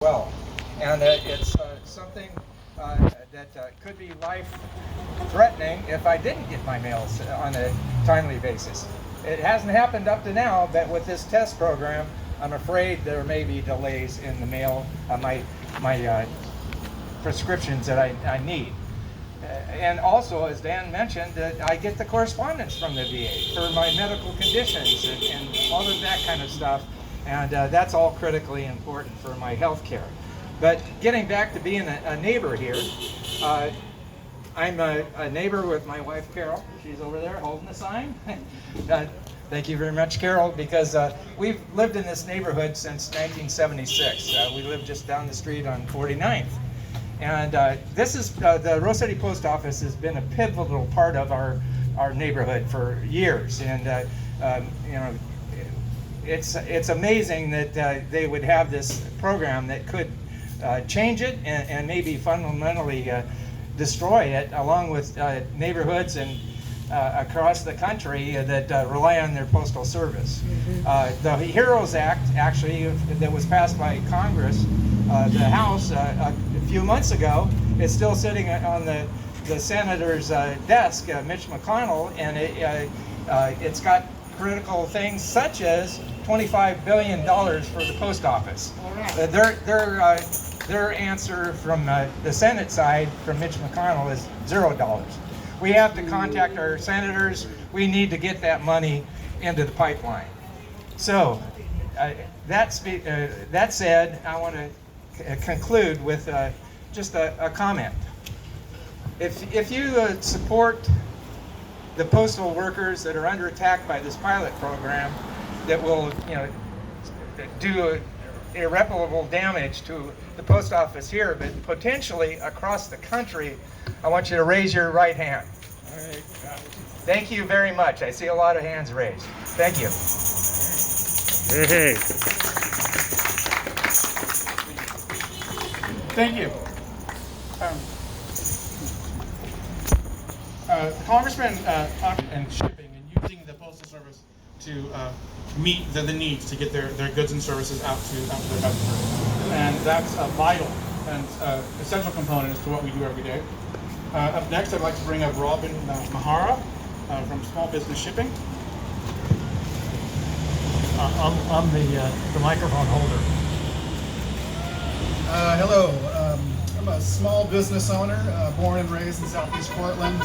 well, and it's something that could be life-threatening if I didn't get my mails on a timely basis. It hasn't happened up to now, but with this test program, I'm afraid there may be delays in the mail, my prescriptions that I need. And also, as Dan mentioned, I get the correspondence from the VA for my medical conditions and all of that kind of stuff. And that's all critically important for my health care. But getting back to being a neighbor here, I'm a neighbor with my wife, Carol. She's over there holding the sign. Thank you very much, Carol, because we've lived in this neighborhood since 1976. We live just down the street on 49th. And this is, the Rose City Post Office has been a pivotal part of our neighborhood for years. And, you know, it's amazing that they would have this program that could change it and maybe fundamentally destroy it, along with neighborhoods and across the country that rely on their postal service. The HEROES Act, actually, that was passed by Congress, the House, a few months ago, is still sitting on the senator's desk, Mitch McConnell, and it's got critical things such as $25 billion for the post office. Their answer from the Senate side, from Mitch McConnell, is $0. We have to contact our senators. We need to get that money into the pipeline. So that said, I want to conclude with just a comment. If you support the postal workers that are under attack by this pilot program that will, you know, do irreparable damage to the post office here, but potentially across the country, I want you to raise your right hand. All right. Thank you very much. I see a lot of hands raised. Thank you. Hey. Thank you. Congressman talked and shipping and using the Postal Service to meet the needs to get their goods and services out to their customers. And that's a vital and essential component as to what we do every day. Up next, I'd like to bring up Robin Mahara from Small Business Shipping. I'm the microphone holder. Hello, I'm a small business owner, born and raised in Southeast Portland.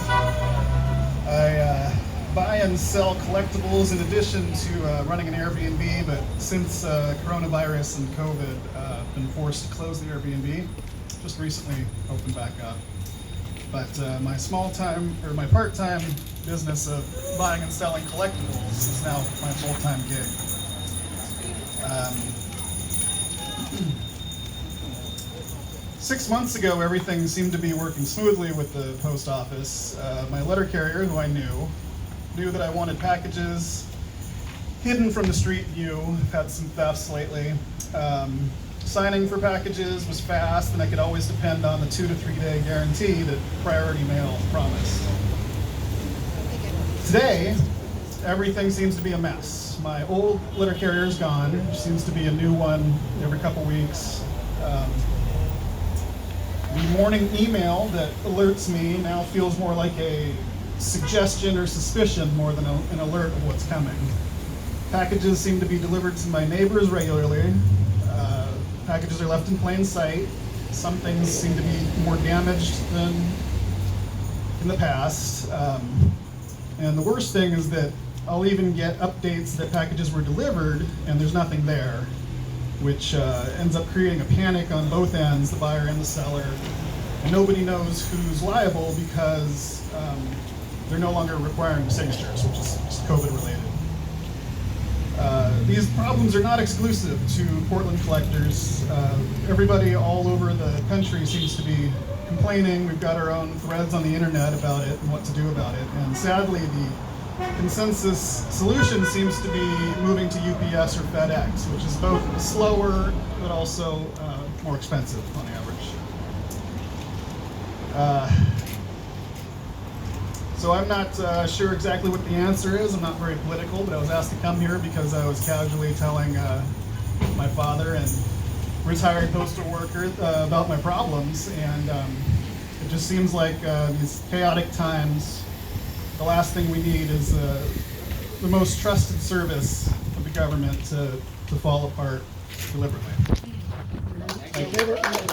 I buy and sell collectibles in addition to running an Airbnb, but since coronavirus and COVID, I've been forced to close the Airbnb. Just recently opened back up. But my my part-time business of buying and selling collectibles is now my full-time gig. 6 months ago, everything seemed to be working smoothly with the post office. My letter carrier, who I knew that I wanted packages hidden from the street view. I've had some thefts lately. Signing for packages was fast, and I could always depend on the 2 to 3 day guarantee that priority mail promised. Today, everything seems to be a mess. My old letter carrier is gone. There seems to be a new one every couple weeks. The morning email that alerts me now feels more like a suggestion or suspicion more than an alert of what's coming. Packages seem to be delivered to my neighbors regularly. Packages are left in plain sight. Some things seem to be more damaged than in the past. And the worst thing is that I'll even get updates that packages were delivered and there's nothing there, which ends up creating a panic on both ends, the buyer and the seller. And nobody knows who's liable because they're no longer requiring signatures, which is just COVID related. These problems are not exclusive to Portland collectors. Everybody all over the country seems to be complaining. We've got our own threads on the internet about it and what to do about it. And sadly, the consensus solution seems to be moving to UPS or FedEx, which is both slower but also more expensive on average. So I'm not sure exactly what the answer is. I'm not very political, but I was asked to come here because I was casually telling my father and retired postal worker about my problems, and it just seems like these chaotic times, the last thing we need is the most trusted service of the government to fall apart deliberately. Thank you.